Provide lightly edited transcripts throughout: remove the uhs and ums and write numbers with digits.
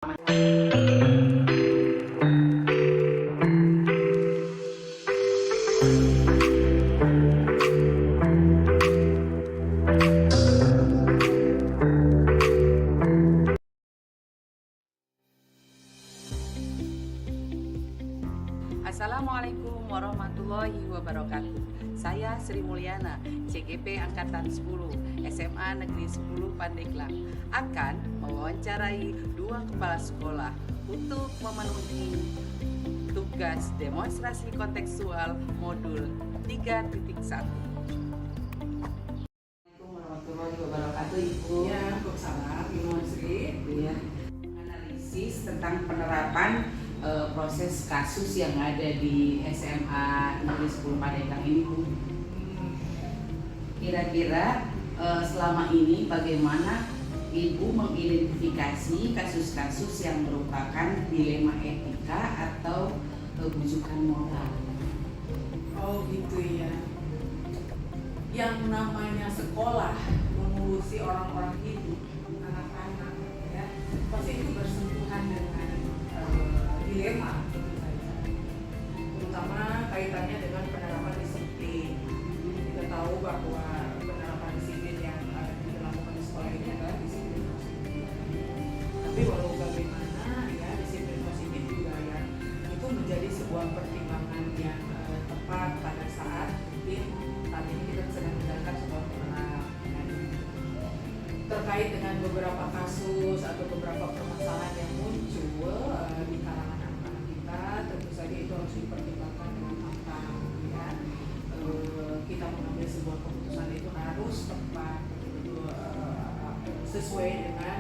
Assalamualaikum warahmatullahi wabarakatuh. Saya Sri Mulyana, CGP Angkatan 10, SMA Negeri 10 Pandeglang, akan mewawancarai 2 kepala sekolah untuk memenuhi tugas demonstrasi kontekstual modul 3.1. Assalamualaikum warahmatullahi wabarakatuh, Ibu. Ya, Waalaikumsalam, Ibu Sri. Ya. Analisis tentang penerapan proses kasus yang ada di SMA Negeri 10 Pandeglang ini, Bu. Kira-kira selama ini bagaimana Ibu mengidentifikasi kasus-kasus yang merupakan dilema etika atau bujukan moral? Oh gitu ya. Yang namanya sekolah mengurusi orang-orang hidup, anak-anak, ya, pasti itu bersentuhan dengan dilema, tentu saja. Terutama kaitannya dengan penerapan disiplin. Kita tahu bahwa penerapan disiplin yang dilakukan di sekolah ini adalah disiplin positif. Tapi walau bagaimana, ya, disiplin positif juga ya, itu menjadi sebuah pertimbangan yang tepat pada saat mungkin saat ini kita sedang menjalankan sebuah program terkait dengan beberapa kasus atau beberapa permasalahan yang muncul di kalangan anak-anak kita. Tentu saja itu harus dipertimbangkan dengan matang, ya. Kita mengambil sebuah keputusan itu harus tepat, sesuai dengan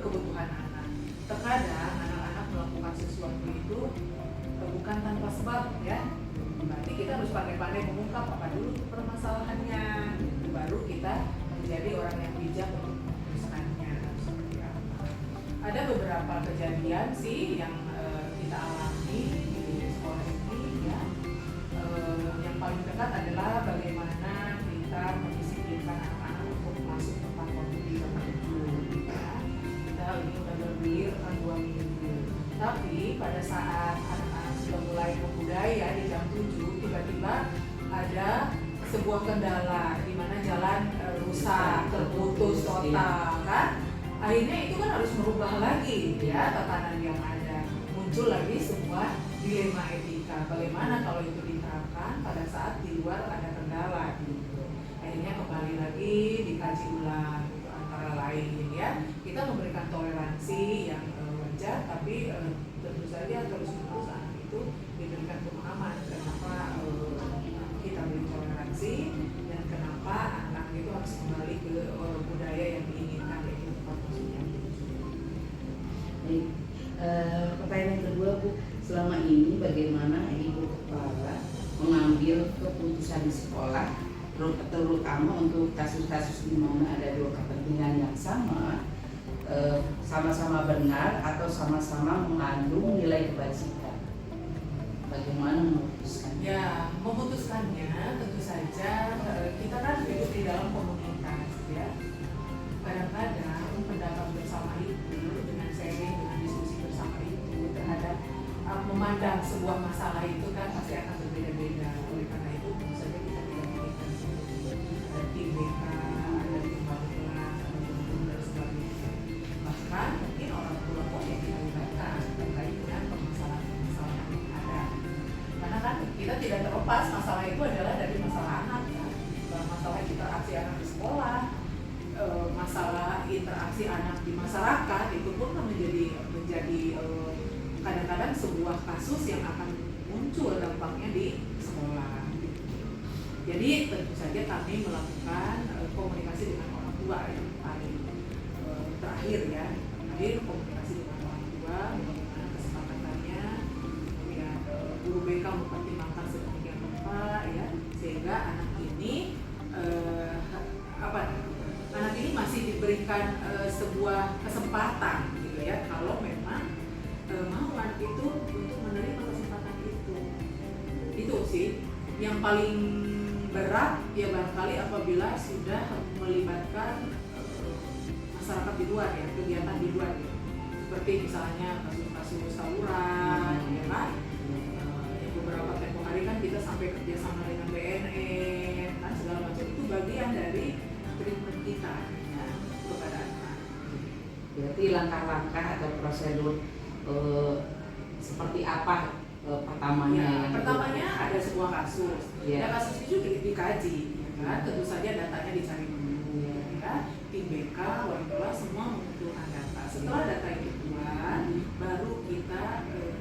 kebutuhan anak. Terkadang anak-anak melakukan sesuatu itu bukan tanpa sebab, ya. Berarti kita harus pandai-pandai mengungkap apa dulu permasalahannya, baru kita menjadi orang yang bijak untuk memutuskannya seperti apa. Ada beberapa kejadian sih yang kita alami di sekolah ini, ya. Yang paling dekat adalah bagaimana kita mendisiplinkan anak-anak untuk masuk tempat waktu di tertentu, ya. Kita ini udah bergulir 2 minggu. Tapi pada saat anak-anak sudah mulai membudaya di jam 7, tiba-tiba ada sebuah kendala di mana jalan rusak, terputus total, kan? Akhirnya itu kan harus merubah lagi, ya, tatanan yang ada. Muncul lagi sebuah dilema etika. Bagaimana kalau itu diterapkan pada saat di luar ada kendala, gitu. Akhirnya kembali lagi dikaji ulang, gitu, antara lain, ya. Kita memberikan toleransi yang wajar, tapi tentu saja terus-menerus anak itu diberikan pemahaman kenapa kita beri toleransi dan kenapa anak itu harus kembali ke budaya yang diinginkan, yaitu tempat maksudnya. Baik. Pertanyaan kedua, Bu, selama ini bagaimana Ibu Kepala mengambil keputusan di sekolah, terutama untuk kasus-kasus di mana ada 2 kepentingan yang sama-sama benar atau sama-sama mengandung nilai kebajikan? Bagaimana memutuskannya? Ya, memutuskannya tentu saja kita kan hidup di dalam komunitas, ya. Kadang-kadang pendapat bersama itu dengan sharing, dengan diskusi bersama itu terhadap memandang sebuah masalah itu kan pasti akan berbeda-beda. Oleh karena itu tentu saja kita tidak memiliki ada tim BK, ada tim Baliklas, ada tim dan sebagainya. Bahkan mungkin orang tua pun yang kita libatkan terkait dengan permasalahan-permasalahan yang ada. Karena kan kita tidak terlepas masalah itu adalah dari masalah anak, ya. Masalah interaksi anak di sekolah, masalah interaksi anak di masyarakat itu pun menjadi kadang-kadang sebuah kasus yang akan muncul dampaknya di sekolah. Jadi tentu saja kami melakukan komunikasi dengan orang tua yang paling terakhir, ya. Terakhir komunikasi dengan orang tua, bagaimana kesepakatannya, kemudian guru BK mempertimbangkan sedemikian rupa, ya, sehingga anak ini anak ini masih diberikan sebuah kesempatan, gitu, ya, kalau memang mau anak itu untuk menerima kesempatan itu sih yang paling berat, ya, barangkali apabila sudah melibatkan masyarakat di luar, ya, kegiatan di luar, ya. seperti misalnya kasus-kasus tawuran, ya kan? Beberapa tempoh hari kan kita sampai kerjasama dengan BNN, kan segala macam itu bagian dari treatment kita ya, kepada anak. Berarti langkah-langkah atau prosedur seperti apa pertamanya? Ya, pertamanya ada sebuah kasus. Ya. Ya, kasus itu dikaji, ya kan? Tentu saja datanya dicari dulu, ya. Tim BK, wali kelas semua mengumpulkan data. Setelah data itu keluar, baru kita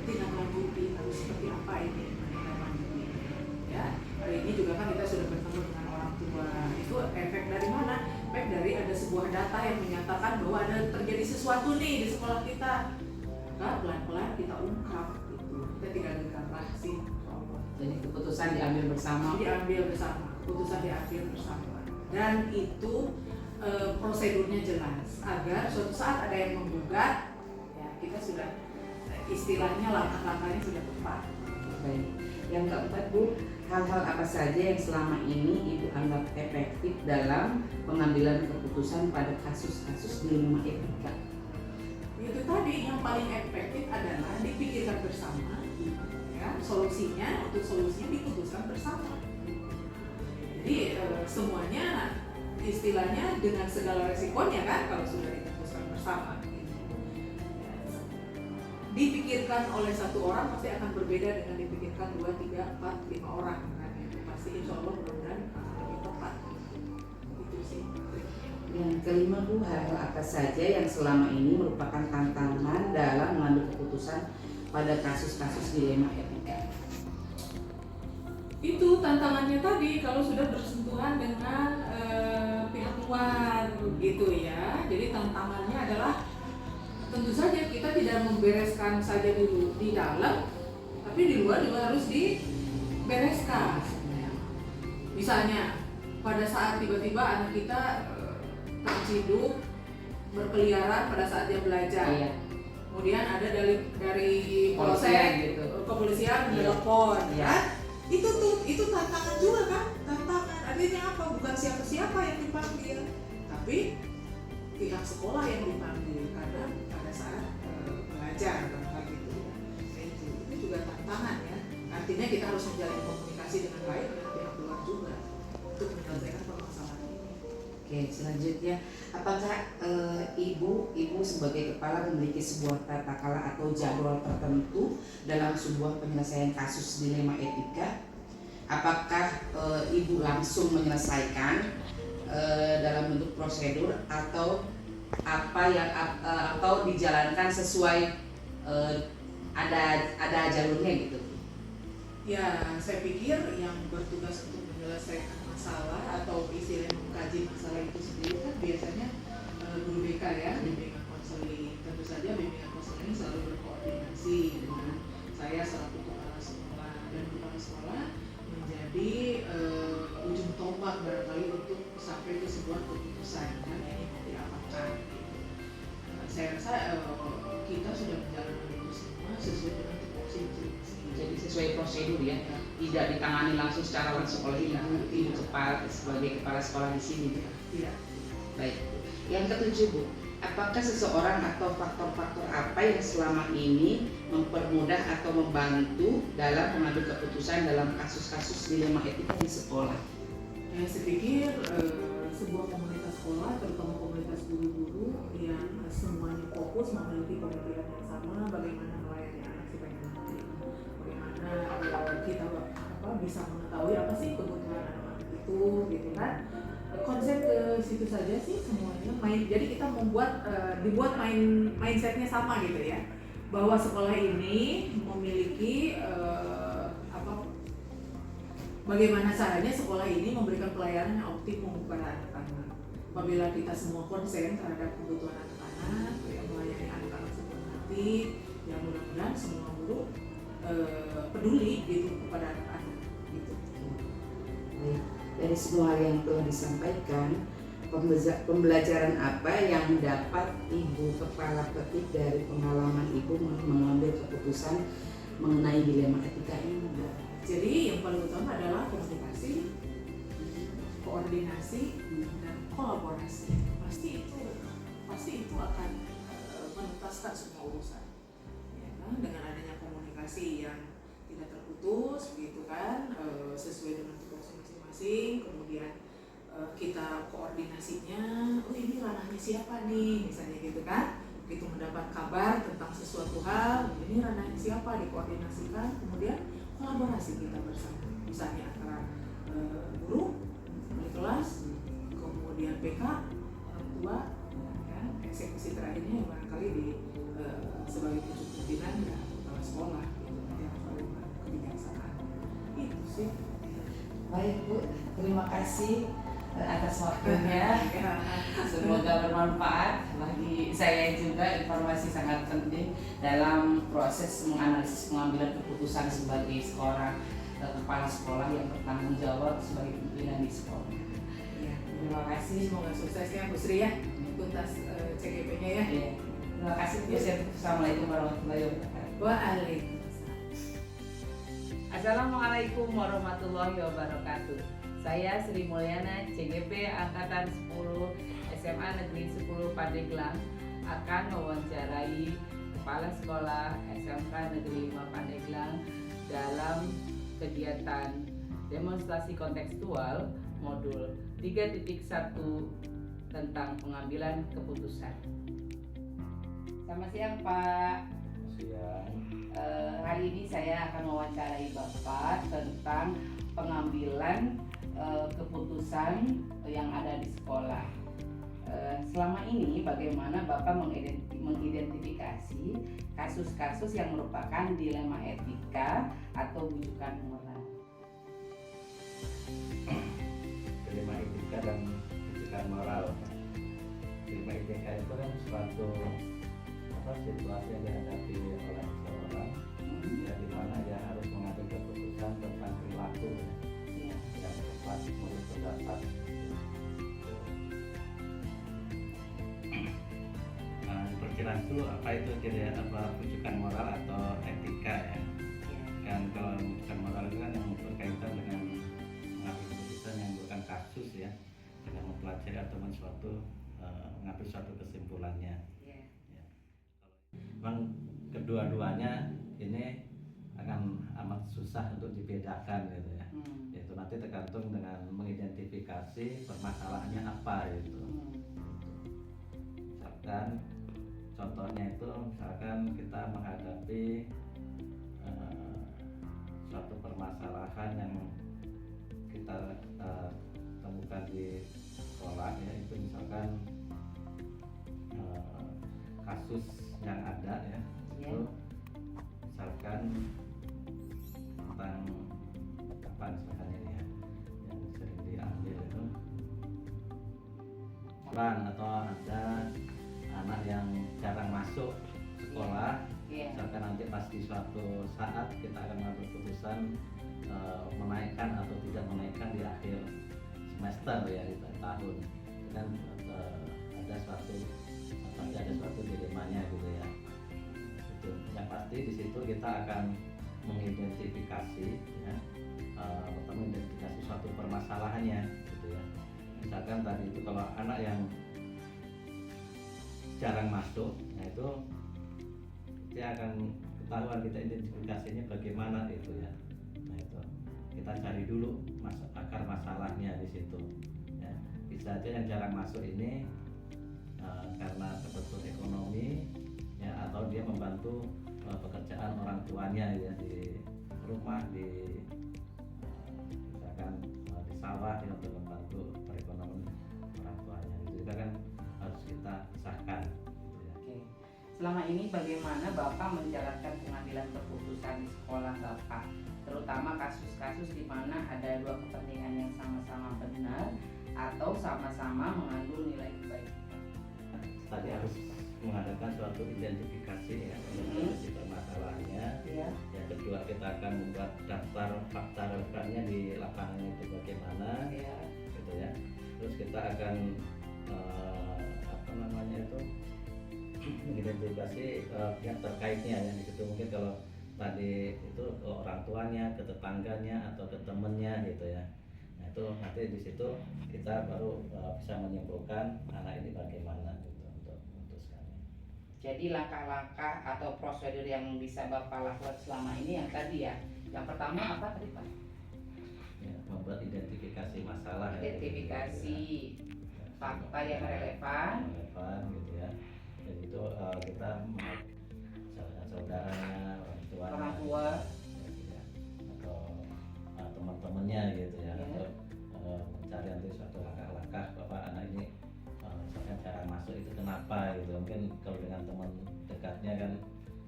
tindak lanjuti harus seperti apa ini menindaklanjuti. Ya, hari ini juga kan kita sudah bertemu dengan orang tua. Itu efek dari mana? Efek dari ada sebuah data yang menyatakan bahwa ada terjadi sesuatu nih di sekolah kita. Maka pelan-pelan kita ungkap gitu. Kita tidak dengar rahasia. Jadi keputusan diambil bersama. Keputusan diambil bersama. Dan itu prosedurnya jelas agar suatu saat ada yang menggugat, ya kita sudah istilahnya langkah-langkahnya sudah tepat. Baik. Yang keempat Bu, hal-hal apa saja yang selama ini Ibu anggap efektif dalam pengambilan keputusan pada kasus-kasus dilema etika? Itu tadi yang paling efektif adalah dipikirkan bersama, ya solusinya diputuskan bersama. Jadi semuanya istilahnya dengan segala resikonya kan kalau sudah diputuskan bersama. Dipikirkan oleh satu orang pasti akan berbeda dengan dipikirkan 2, 3, 4, 5 orang kan. Pasti insya Allah mudah-mudahan lebih tepat. Itu sih. Yang kelima Bu, hal-hal apa saja yang selama ini merupakan tantangan dalam mengambil keputusan pada kasus-kasus dilema etika? Itu tantangannya tadi kalau sudah bersentuhan dengan pihak luar gitu ya. Jadi tantangannya adalah tentu saja kita tidak membereskan saja dulu di dalam, tapi di luar juga harus dibereskan. Misalnya pada saat tiba-tiba anak kita terciduk berkeliaran pada saat dia belajar. Iya. Kemudian ada dari polsek gitu. kepolisian menelpon, ya. Itu tantangan juga kan? Tantangan artinya apa? Bukan siapa-siapa yang dipanggil, tapi pihak sekolah yang dipanggil karena pada saat belajar kayak gitu ya. Itu juga tantangan ya. Artinya kita harus menjalin komunikasi dengan baik dengan pihak luar juga untuk menyelesaikan permasalahan ini. Oke, selanjutnya, apakah ibu sebagai kepala memiliki sebuah tata cara atau jadwal tertentu dalam sebuah penyelesaian kasus dilema etika? Apakah ibu langsung menyelesaikan dalam bentuk prosedur atau atau dijalankan sesuai ada jalurnya gitu? Ya, saya pikir yang bertugas untuk menyelesaikan masalah atau istilahnya mengkaji masalah itu sendiri kan biasanya guru BK ya, bimbingan konseling. Tentu saja bimbingan konseling selalu berkoordinasi dengan saya selaku kepala sekolah, dan kepala sekolah menjadi ujung tombak barangkali untuk sampai ke sebuah keputusan kan ini mau diapakan. Saya rasa kita sudah menjalankan itu semua sesuai dengan tupoksi. Jadi sesuai prosedur ya, tidak ditangani langsung secara langsung oleh ibu kepala sebagai kepala sekolah di sini. Tidak. Baik. Yang ketujuh Bu, apakah seseorang atau faktor-faktor apa yang selama ini mempermudah atau membantu dalam mengambil keputusan dalam kasus-kasus dilema etika di sekolah? Saya pikir sebuah komunitas sekolah, terutama komunitas guru-guru yang semuanya fokus memiliki pemikiran yang sama, bagaimana melayani anak sebaik mungkin, bagaimana kita bisa mengetahui apa sih kebutuhan anak-anak itu, gitu kan? Konsep ke situ saja sih semuanya jadi kita dibuat mindsetnya sama gitu ya, bahwa sekolah ini memiliki bagaimana caranya sekolah ini memberikan pelayanan yang optimum kepada anak-anak. Apabila kita semua konsen terhadap kebutuhan anak-anak, melayani anak-anak sepenuh hati, ya mudah-mudahan semua guru peduli gitu kepada anak-anak gitu. Baik. Dari semua hal yang telah disampaikan, pembelajaran apa yang dapat Ibu kepala petik dari pengalaman Ibu mengambil keputusan mengenai dilema etika ini? Jadi yang paling utama adalah komunikasi, koordinasi, dan kolaborasi. Pasti itu akan menuntaskan semua urusan. Ya kan? Dengan adanya komunikasi yang tidak terputus, begitu kan, sesuai dengan tupoksi masing-masing, kemudian kita koordinasinya, oh ini ranahnya siapa nih, misalnya gitu kan. Begitu mendapat kabar tentang sesuatu hal, ini ranahnya siapa, dikoordinasikan, kemudian kolaborasi kita bersama, misalnya antara guru, wali kelas, kemudian PK, orang tua, ya, eksekusi terakhirnya yang barangkali sebagai pucuk pimpinan ya kepala sekolah, gitu, yang harus kebijaksanaan. Itu sih. Baik Bu, terima kasih atas waktunya. Semoga bermanfaat bagi saya juga. Informasi sangat penting dalam proses menganalisis pengambilan keputusan sebagai seorang kepala sekolah yang bertanggung jawab sebagai pimpinan di sekolah. Ya, Terima kasih. semoga sukses ya Bu Sri ya, tuntas CGP-nya ya. Ya. Terima kasih Bu. Assalamualaikum warahmatullahi wabarakatuh. Waalaikumsalam. Assalamualaikum warahmatullahi wabarakatuh. Saya Sri Mulyana, CGP Angkatan 10 SMA Negeri 10 Pandeglang akan mewawancarai Kepala Sekolah SMK Negeri 5 Pandeglang dalam kegiatan demonstrasi kontekstual modul 3.1 tentang pengambilan keputusan. Selamat siang Pak. Siang. Hari ini saya akan mewawancarai Bapak tentang pengambilan keputusan yang ada di sekolah. Selama ini bagaimana Bapak mengidentifikasi kasus-kasus yang merupakan dilema etika atau bujukan moral? Dilema etika dan bujukan moral. Dilema etika itu kan suatu situasi yang dihadapi oleh seseorang, ya, di mana dia harus mengambil keputusan tentang perilaku yang tepat menurut pendapat. Diperkirakan itu apa itu bujukan moral atau etika ya? Kan kalau bujukan moral itu kan yang berkaitan dengan mengambil keputusan yang bukan kasus ya, dengan mempelajari atau mengambil suatu kesimpulannya. Memang kedua-duanya ini akan amat susah untuk dibedakan gitu ya. Yaitu nanti tergantung dengan mengidentifikasi permasalahannya apa gitu. Misalkan contohnya itu misalkan kita menghadapi suatu permasalahan yang kita temukan di sekolah ya, itu misalkan kasus yang ada ya, itu misalkan tentang apa misalnya ya yang sering diambil itu orang atau ada anak yang jarang masuk sekolah, misalkan nanti pas di suatu saat kita akan mengambil keputusan menaikkan atau tidak menaikkan di akhir semester ya di tahun, dan ada suatu dilemanya gitu ya. Itu yang pasti di situ kita akan mengidentifikasi ya, mengidentifikasi suatu permasalahannya gitu ya. Misalkan tadi itu kalau anak yang jarang masuk, nah itu dia akan ketahuan kita identifikasinya bagaimana itu ya. Nah itu kita cari dulu akar masalahnya di situ ya. Bisa aja yang jarang masuk ini karena kebutuhan ekonomi ya, atau dia membantu pekerjaan orang tuanya ya di rumah, di misalkan di sawah ya, untuk membantu perekonomian orang tuanya. Itu juga kan harus kita pisahkan gitu ya. Oke. Selama ini bagaimana Bapak menjalankan pengambilan keputusan di sekolah Bapak, terutama kasus-kasus di mana ada dua kepentingan yang sama-sama benar atau sama-sama mengandung nilai kebaikan? Tadi harus mengadakan suatu identifikasi ya, identifikasi permasalahannya. Yang kedua kita akan membuat daftar fakta relevannya di lapangan itu bagaimana, gitu ya. Terus kita akan mengidentifikasi pihak terkaitnya ya. Di situ mungkin kalau tadi itu ke orang tuanya, ke tetangganya atau ke temennya gitu ya. Nah itu nanti di situ kita baru bisa menyimpulkan anak ini bagaimana gitu untuk memutuskannya. Jadi langkah-langkah atau prosedur yang bisa Bapak lakukan selama ini yang tadi ya. Yang pertama apa tadi Pak? Ya, membuat identifikasi masalah. Identifikasi Ya, fakta yang relevan. gitu ya. Jadi itu kita saudaranya, Orang tua. Ya, atau teman-temannya gitu ya, Ya. atau mencari nanti suatu langkah-langkah Bapak anak ini misalnya cara masuk itu kenapa gitu. Mungkin kalau dengan teman dekatnya kan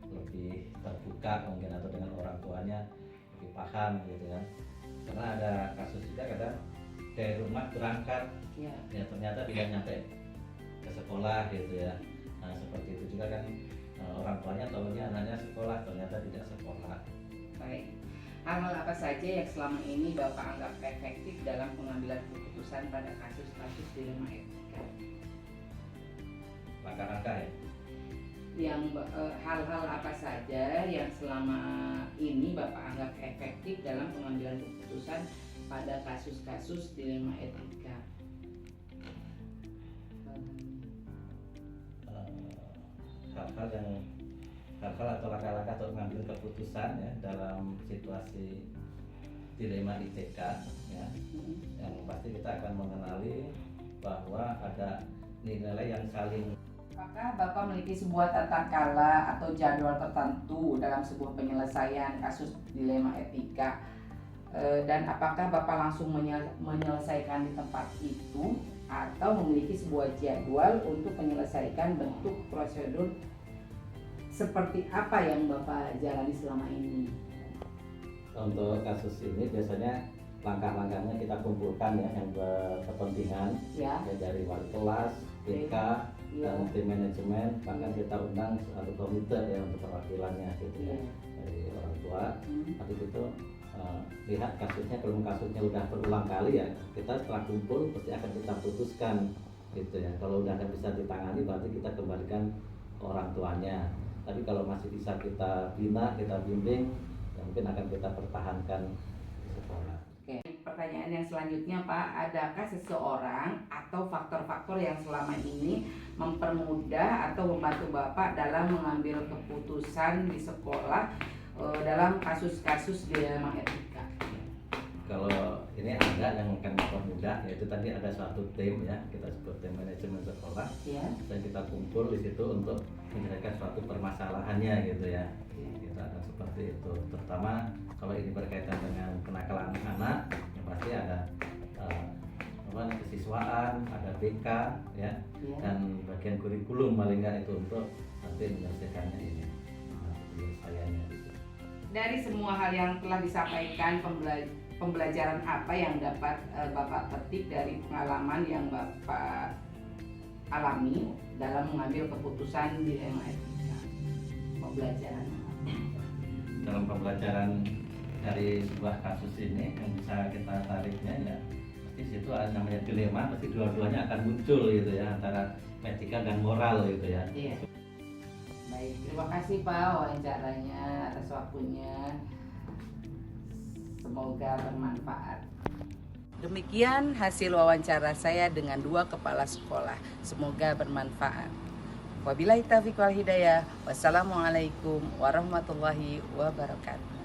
lebih terbuka mungkin, atau dengan orang tuanya lebih paham gitu kan. Karena ada kasus juga kadang dari rumah berangkat Ya. ya ternyata tidak nyampe ke sekolah gitu ya. Nah seperti itu juga kan, orang tuanya tahunya anaknya sekolah, ternyata tidak sekolah. Baik. Hal-hal apa saja yang selama ini Bapak anggap efektif dalam pengambilan keputusan pada kasus-kasus dilema etika? Langkah-langkah ya. Yang hal-hal apa saja yang selama ini Bapak anggap efektif dalam pengambilan keputusan pada kasus-kasus dilema etika? Hal-hal atau langkah-langkah untuk mengambil keputusan ya dalam situasi dilema ITK ya. Yang pasti kita akan mengenali bahwa ada nilai yang saling. Apakah Bapak memiliki sebuah tata kala atau jadwal tertentu dalam sebuah penyelesaian kasus dilema etika? Dan apakah Bapak langsung menyelesaikan di tempat itu atau memiliki sebuah jadwal untuk menyelesaikan bentuk prosedur seperti apa yang Bapak jalani selama ini? Untuk kasus ini biasanya langkah-langkahnya kita kumpulkan ya, yang berkepentingan Ya. ya, dari wali kelas, BK, Ya. dan tim manajemen, bahkan kita undang satu komite ya untuk perwakilannya gitu ya, dari orang tua. Habis itu lihat kasusnya, kalau kasusnya udah berulang kali ya, kita setelah kumpul pasti akan kita putuskan gitu ya. Kalau udah bisa ditangani berarti kita kembalikan ke orang tuanya. Tapi kalau masih bisa kita bina, kita bimbing, ya mungkin akan kita pertahankan di sekolah. Oke. Pertanyaan yang selanjutnya Pak, adakah seseorang atau faktor-faktor yang selama ini mempermudah atau membantu Bapak dalam mengambil keputusan di sekolah dalam kasus-kasus dilema etika? Kalau ini ada yang akan mempermudah, yaitu tadi ada suatu tim ya, kita sebut tim manajemen sekolah, Ya. dan kita kumpul di situ untuk menyelesaikan suatu permasalahannya gitu ya. Kita akan seperti itu, terutama kalau ini berkaitan dengan kenakalan anak, ya pasti ada kesiswaan, ada BK ya, dan bagian kurikulum paling nggak itu untuk nanti menyelesaikannya ini, penyelesaiannya gitu. Dari semua hal yang telah disampaikan, pembelajaran apa yang dapat Bapak petik dari pengalaman yang Bapak alami dalam mengambil keputusan dilema etika? Pembelajaran Dalam pembelajaran dari sebuah kasus ini yang bisa kita tariknya ya, pasti situ ada namanya dilema, pasti dua-duanya akan muncul gitu ya, antara etika dan moral gitu ya. Iya. Baik, terima kasih Pak wawancaranya atas waktunya. Semoga bermanfaat. Demikian hasil wawancara saya dengan 2 kepala sekolah. Semoga bermanfaat. Wabillahi taufiq wal hidayah. Wassalamualaikum warahmatullahi wabarakatuh.